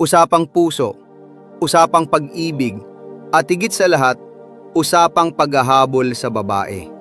usapang puso, usapang pag-ibig, at higit sa lahat, usapang paghahabol sa babae.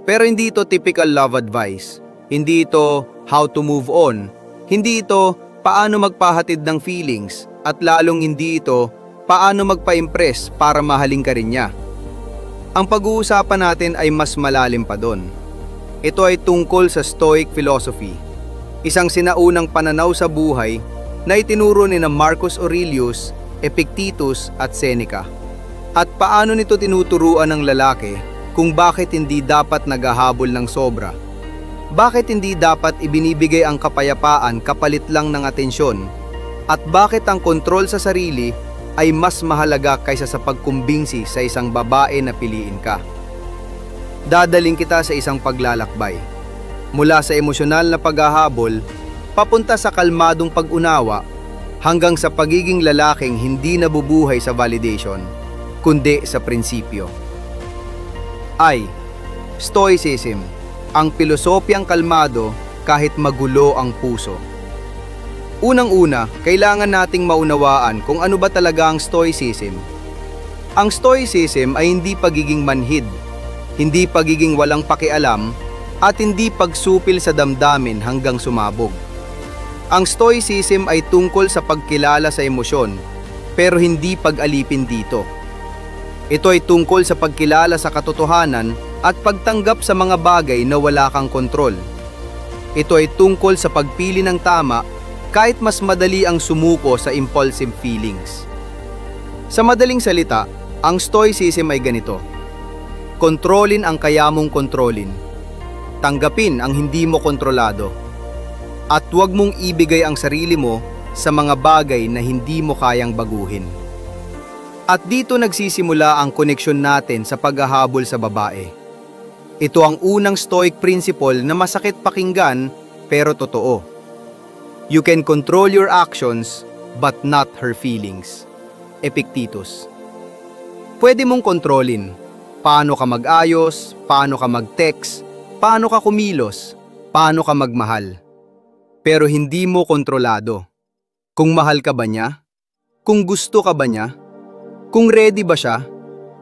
Pero hindi ito typical love advice, hindi ito how to move on, hindi ito paano magpahatid ng feelings, at lalong hindi ito paano magpa-impress para mahalin ka rin niya. Ang pag-uusapan natin ay mas malalim pa doon. Ito ay tungkol sa Stoic philosophy, isang sinaunang pananaw sa buhay na itinuro ni Marcus Aurelius, Epictetus at Seneca. At paano nito tinuturuan ng lalaki kung bakit hindi dapat naghahabol ng sobra? Bakit hindi dapat ibinibigay ang kapayapaan kapalit lang ng atensyon? At bakit ang kontrol sa sarili ay mas mahalaga kaysa sa pagkumbinsi sa isang babae na piliin ka? Dadaling kita sa isang paglalakbay. Mula sa emosyonal na paghahabol, papunta sa kalmadong pag-unawa, hanggang sa pagiging lalaking hindi nabubuhay sa validation, kundi sa prinsipyo. Stoicism, ang pilosopiyang kalmado kahit magulo ang puso. Unang-una, kailangan nating maunawaan kung ano ba talaga ang Stoicism. Ang Stoicism ay hindi pagiging manhid, hindi pagiging walang pakialam, at hindi pagsupil sa damdamin hanggang sumabog. Ang Stoicism ay tungkol sa pagkilala sa emosyon, pero hindi pag-alipin dito. Ito ay tungkol sa pagkilala sa katotohanan at pagtanggap sa mga bagay na wala kang kontrol. Ito ay tungkol sa pagpili ng tama kahit mas madali ang sumuko sa impulsive feelings. Sa madaling salita, ang Stoicism ay ganito: kontrolin ang kaya mong kontrolin, tanggapin ang hindi mo kontrolado, at huwag mong ibigay ang sarili mo sa mga bagay na hindi mo kayang baguhin. At dito nagsisimula ang koneksyon natin sa paghahabol sa babae. Ito ang unang Stoic principle na masakit pakinggan pero totoo. You can control your actions but not her feelings. Epictetus. Pwede mong kontrolin paano ka mag-ayos, paano ka mag-text, paano ka kumilos, paano ka magmahal. Pero hindi mo kontrolado kung mahal ka ba niya, kung gusto ka ba niya, kung ready ba siya,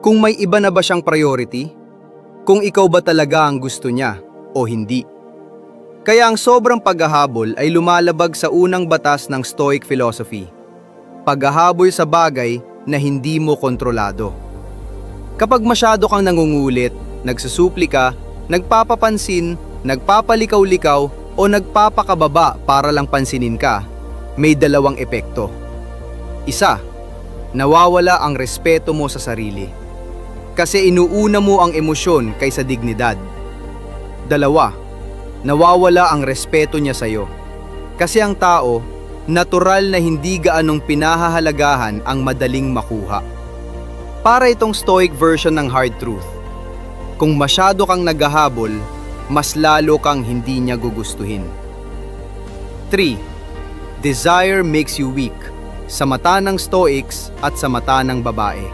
kung may iba na ba siyang priority, kung ikaw ba talaga ang gusto niya o hindi. Kaya ang sobrang paghahabol ay lumalabag sa unang batas ng Stoic philosophy: paghahabol sa bagay na hindi mo kontrolado. Kapag masyado kang nangungulit, nagsusupli ka, nagpapapansin, nagpapalikaw-likaw o nagpapakababa para lang pansinin ka, may dalawang epekto. Isa, nawawala ang respeto mo sa sarili, kasi inuuna mo ang emosyon kaysa dignidad. Dalawa, nawawala ang respeto niya sa'yo, kasi ang tao, natural na hindi gaanong pinahahalagahan ang madaling makuha. Para itong Stoic version ng hard truth: kung masyado kang naghahabol, mas lalo kang hindi niya gugustuhin. 3. Desire makes you weak, sa mata ng Stoics at sa mata ng babae.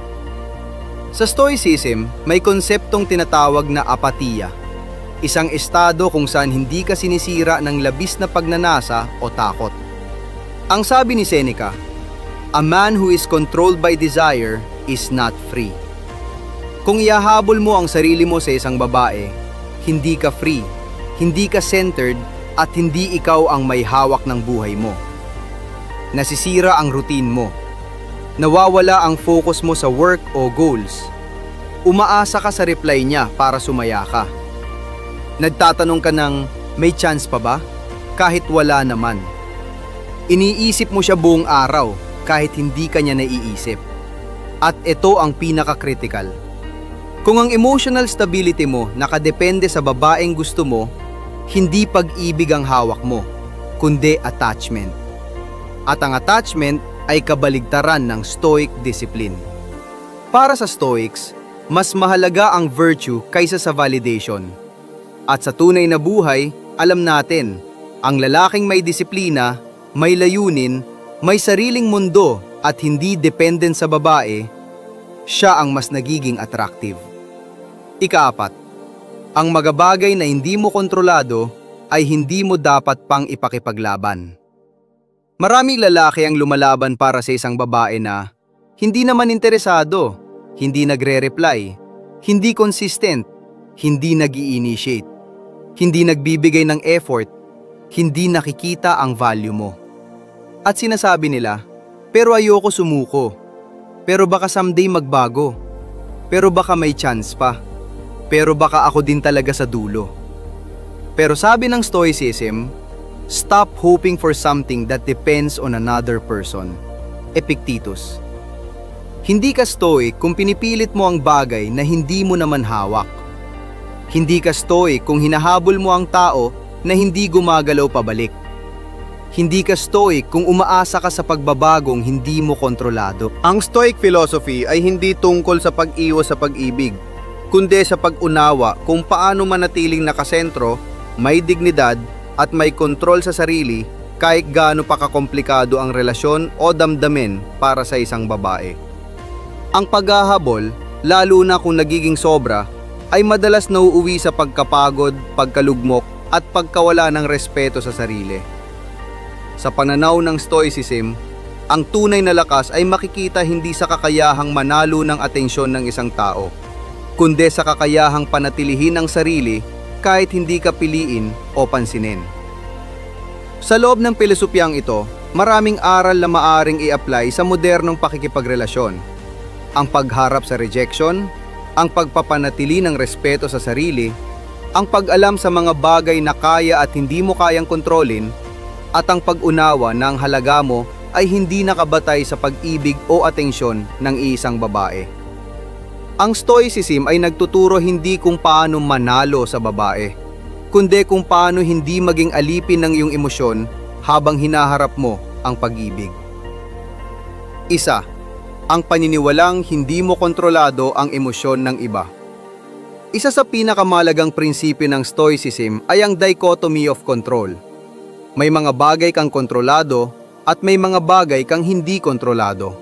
Sa Stoicism, may konseptong tinatawag na apatiya, isang estado kung saan hindi ka sinisira ng labis na pagnanasa o takot. Ang sabi ni Seneca, "A man who is controlled by desire is not free." Kung ihahabol mo ang sarili mo sa isang babae, hindi ka free, hindi ka centered, at hindi ikaw ang may hawak ng buhay mo. Nasisira ang routine mo. Nawawala ang focus mo sa work o goals. Umaasa ka sa reply niya para sumaya ka. Nagtatanong ka ng, may chance pa ba? Kahit wala naman. Iniisip mo siya buong araw kahit hindi ka niya naiisip. At ito ang pinaka-critical. Kung ang emotional stability mo nakadepende sa babaeng gusto mo, hindi pag-ibig ang hawak mo, kundi attachment. At ang attachment ay kabaligtaran ng Stoic discipline. Para sa Stoics, mas mahalaga ang virtue kaysa sa validation. At sa tunay na buhay, alam natin, ang lalaking may disiplina, may layunin, may sariling mundo at hindi dependent sa babae, siya ang mas nagiging attractive. Ika-4, ang mga bagay na hindi mo kontrolado ay hindi mo dapat pang ipakipaglaban. Maraming lalaki ang lumalaban para sa isang babae na hindi naman interesado, hindi nagre-reply, hindi consistent, hindi nag-i-initiate, hindi nagbibigay ng effort, hindi nakikita ang value mo. At sinasabi nila, pero ayoko sumuko, pero baka someday magbago, pero baka may chance pa, pero baka ako din talaga sa dulo. Pero sabi ng Stoicism, stop hoping for something that depends on another person. Epictetus. Hindi ka stoic kung pinipilit mo ang bagay na hindi mo naman hawak. Hindi ka stoic kung hinahabol mo ang tao na hindi gumagalaw pabalik. Hindi ka stoic kung umaasa ka sa pagbabagong hindi mo kontrolado. Ang Stoic philosophy ay hindi tungkol sa pag-iwas sa pag-ibig, kundi sa pag-unawa kung paano manatiling nakasentro, may dignidad at may kontrol sa sarili kahit gaano pa kakomplikado ang relasyon o damdamin para sa isang babae. Ang paghahabol, lalo na kung nagiging sobra, ay madalas nauuwi sa pagkapagod, pagkalugmok at pagkawala ng respeto sa sarili. Sa pananaw ng Stoicism, ang tunay na lakas ay makikita hindi sa kakayahang manalo ng atensyon ng isang tao, kundi sa kakayahang panatilihin ang sarili kahit hindi ka piliin o pansinin. Sa loob ng pilosopiyang ito, maraming aral na maaring i-apply sa modernong pakikipagrelasyon. Ang pagharap sa rejection, ang pagpapanatili ng respeto sa sarili, ang pag-alam sa mga bagay na kaya at hindi mo kayang kontrolin, at ang pag-unawa na ang halaga mo ay hindi nakabatay sa pag-ibig o atensyon ng isang babae. Ang Stoicism ay nagtuturo hindi kung paano manalo sa babae, kundi kung paano hindi maging alipin ng iyong emosyon habang hinaharap mo ang pag-ibig. Isa, ang paniniwalang hindi mo kontrolado ang emosyon ng iba. Isa sa pinakamalagang prinsipyo ng Stoicism ay ang dichotomy of control. May mga bagay kang kontrolado at may mga bagay kang hindi kontrolado.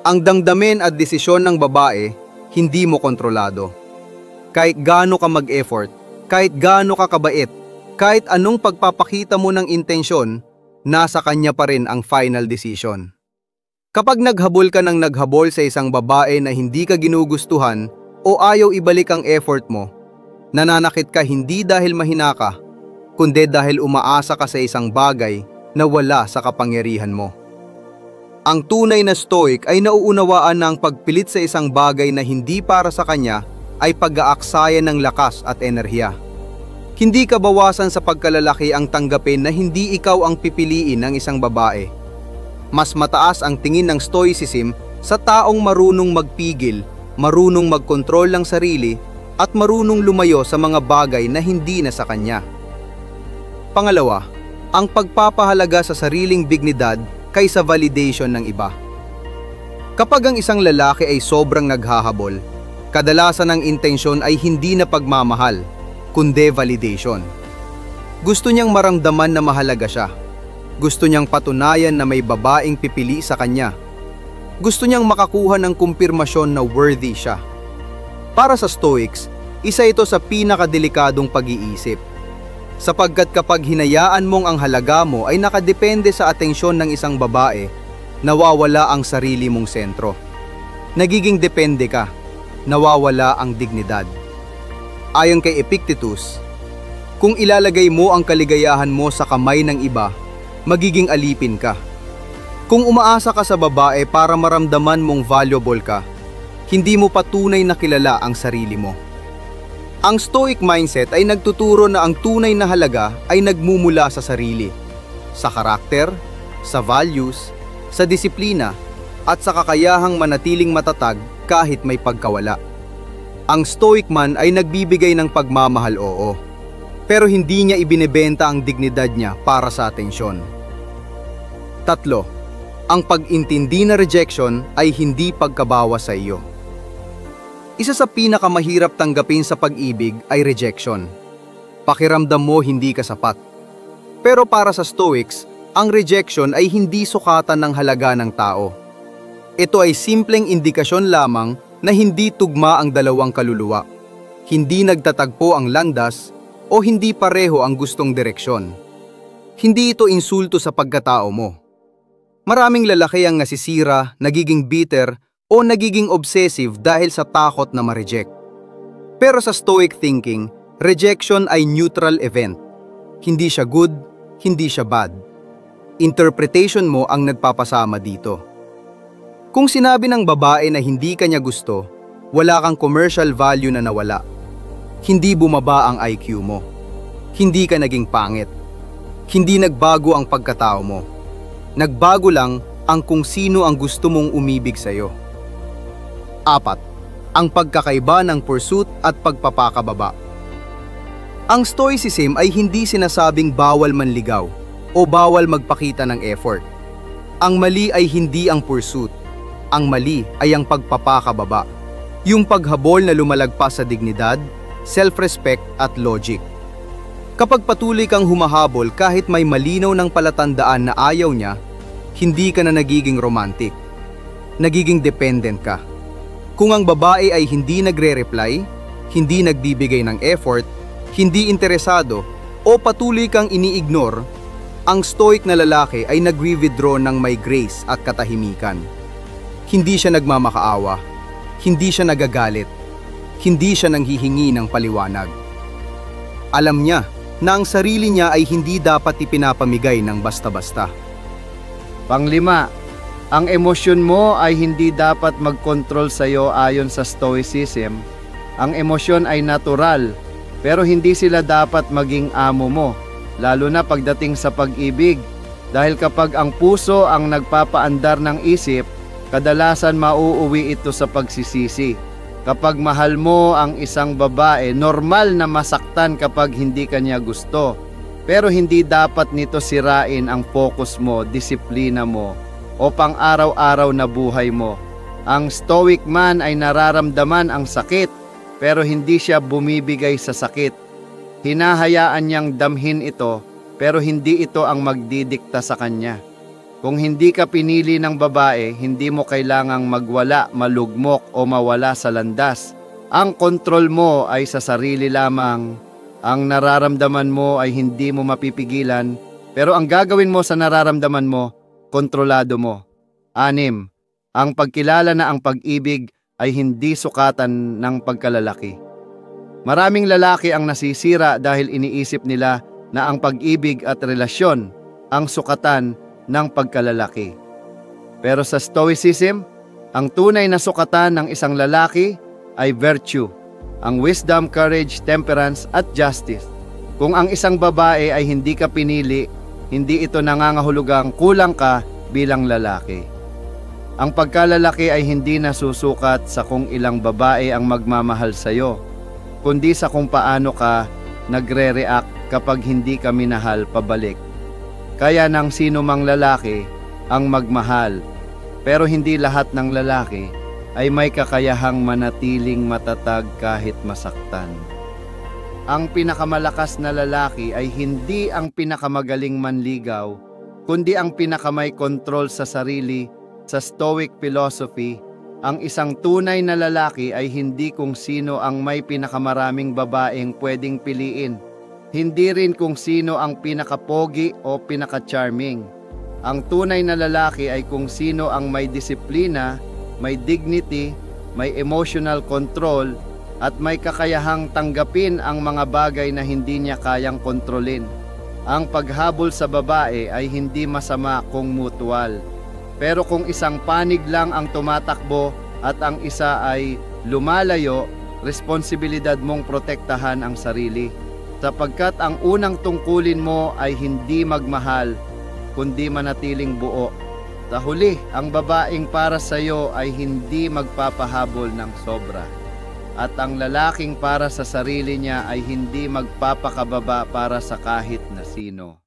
Ang damdamin at desisyon ng babae, hindi mo kontrolado. Kahit gaano ka mag-effort, kahit gaano ka kabait, kahit anong pagpapakita mo ng intensyon, nasa kanya pa rin ang final decision. Kapag naghabol ka ng naghabol sa isang babae na hindi ka ginugustuhan o ayaw ibalik ang effort mo, nananakit ka hindi dahil mahina ka, kundi dahil umaasa ka sa isang bagay na wala sa kapangyarihan mo. Ang tunay na stoic ay nauunawaan na ang pagpilit sa isang bagay na hindi para sa kanya ay pag-aaksaya ng lakas at enerhiya. Hindi kabawasan sa pagkalalaki ang tanggapin na hindi ikaw ang pipiliin ng isang babae. Mas mataas ang tingin ng Stoicism sa taong marunong magpigil, marunong magkontrol ng sarili, at marunong lumayo sa mga bagay na hindi na sa kanya. Pangalawa, ang pagpapahalaga sa sariling dignidad kaysa validation ng iba. Kapag ang isang lalaki ay sobrang naghahabol, kadalasan ang intensyon ay hindi na pagmamahal, kundi validation. Gusto niyang maramdaman na mahalaga siya. Gusto niyang patunayan na may babaeng pipili sa kanya. Gusto niyang makakuha ng kumpirmasyon na worthy siya. Para sa Stoics, isa ito sa pinakadelikadong pag-iisip. Sapagkat kapag hinayaan mong ang halaga mo ay nakadepende sa atensyon ng isang babae, nawawala ang sarili mong sentro. Nagiging depende ka, nawawala ang dignidad. Ayon kay Epictetus, kung ilalagay mo ang kaligayahan mo sa kamay ng iba, magiging alipin ka. Kung umaasa ka sa babae para maramdaman mong valuable ka, hindi mo patunay na kilala ang sarili mo. Ang Stoic mindset ay nagtuturo na ang tunay na halaga ay nagmumula sa sarili, sa karakter, sa values, sa disiplina, at sa kakayahang manatiling matatag kahit may pagkawala. Ang Stoic man ay nagbibigay ng pagmamahal, oo, pero hindi niya ibinebenta ang dignidad niya para sa atensyon. Tatlo, ang pag-intindi na rejection ay hindi pagkabawas sa iyo. Isa sa pinakamahirap tanggapin sa pag-ibig ay rejection. Pakiramdam mo hindi ka sapat. Pero para sa Stoics, ang rejection ay hindi sukatan ng halaga ng tao. Ito ay simpleng indikasyon lamang na hindi tugma ang dalawang kaluluwa. Hindi nagtatagpo ang landas o hindi pareho ang gustong direksyon. Hindi ito insulto sa pagkatao mo. Maraming lalaki ang nasisira, nagiging bitter, o nagiging obsessive dahil sa takot na ma-reject. Pero sa Stoic thinking, rejection ay neutral event. Hindi siya good, hindi siya bad. Interpretation mo ang nagpapasama dito. Kung sinabi ng babae na hindi kanya gusto, wala kang commercial value na nawala. Hindi bumaba ang IQ mo. Hindi ka naging pangit. Hindi nagbago ang pagkatao mo. Nagbago lang ang kung sino ang gusto mong umibig sa'yo. 4. Ang pagkakaiba ng pursuit at pagpapakababa. Ang Stoicism ay hindi sinasabing bawal manligaw o bawal magpakita ng effort. Ang mali ay hindi ang pursuit. Ang mali ay ang pagpapakababa. Yung paghabol na lumalagpas sa dignidad, self-respect at logic. Kapag patuloy kang humahabol kahit may malinaw ng palatandaan na ayaw niya, hindi ka na nagiging romantic. Nagiging dependent ka. Kung ang babae ay hindi nagre-reply, hindi nagbibigay ng effort, hindi interesado, o patuloy kang ini-ignore, ang stoic na lalaki ay nagwi-withdraw ng may grace at katahimikan. Hindi siya nagmamakaawa, hindi siya nagagalit, hindi siya nanghihingi ng paliwanag. Alam niya na ang sarili niya ay hindi dapat ipinapamigay ng basta-basta. 5. Ang emosyon mo ay hindi dapat mag-control sa iyo ayon sa Stoicism. Ang emosyon ay natural, pero hindi sila dapat maging amo mo, lalo na pagdating sa pag-ibig. Dahil kapag ang puso ang nagpapaandar ng isip, kadalasan mauuwi ito sa pagsisisi. Kapag mahal mo ang isang babae, normal na masaktan kapag hindi kanya gusto. Pero hindi dapat nito sirain ang focus mo, disiplina mo, o pang-araw-araw na buhay mo. Ang stoic man ay nararamdaman ang sakit, pero hindi siya bumibigay sa sakit. Hinahayaan niyang damhin ito, pero hindi ito ang magdidikta sa kanya. Kung hindi ka pinili ng babae, hindi mo kailangang magwala, malugmok o mawala sa landas. Ang kontrol mo ay sa sarili lamang. Ang nararamdaman mo ay hindi mo mapipigilan, pero ang gagawin mo sa nararamdaman mo, kontrolado mo. 6. Ang pagkilala na ang pag-ibig ay hindi sukatan ng pagkalalaki. Maraming lalaki ang nasisira dahil iniisip nila na ang pag-ibig at relasyon ang sukatan ng pagkalalaki. Pero sa Stoicism, ang tunay na sukatan ng isang lalaki ay virtue, ang wisdom, courage, temperance at justice. Kung ang isang babae ay hindi ka pinili, hindi ito nangangahulugang kulang ka bilang lalaki. Ang pagkalalaki ay hindi nasusukat sa kung ilang babae ang magmamahal sa iyo, kundi sa kung paano ka nagre-react kapag hindi ka minahal pabalik. Kaya ng sino mang lalaki ang magmahal, pero hindi lahat ng lalaki ay may kakayahang manatiling matatag kahit masaktan. Ang pinakamalakas na lalaki ay hindi ang pinakamagaling manligaw, kundi ang pinakamay kontrol sa sarili. Sa Stoic philosophy, ang isang tunay na lalaki ay hindi kung sino ang may pinakamaraming babaeng pwedeng piliin. Hindi rin kung sino ang pinakapogi o pinaka-charming. Ang tunay na lalaki ay kung sino ang may disiplina, may dignity, may emotional control, at may kakayahang tanggapin ang mga bagay na hindi niya kayang kontrolin. Ang paghabol sa babae ay hindi masama kung mutual. Pero kung isang panig lang ang tumatakbo at ang isa ay lumalayo, responsibilidad mong protektahan ang sarili. Sapagkat ang unang tungkulin mo ay hindi magmahal, kundi manatiling buo. Sa huli, ang babaeng para sa iyo ay hindi magpapahabol ng sobra. At ang lalaking para sa sarili niya ay hindi magpapakababa para sa kahit na sino.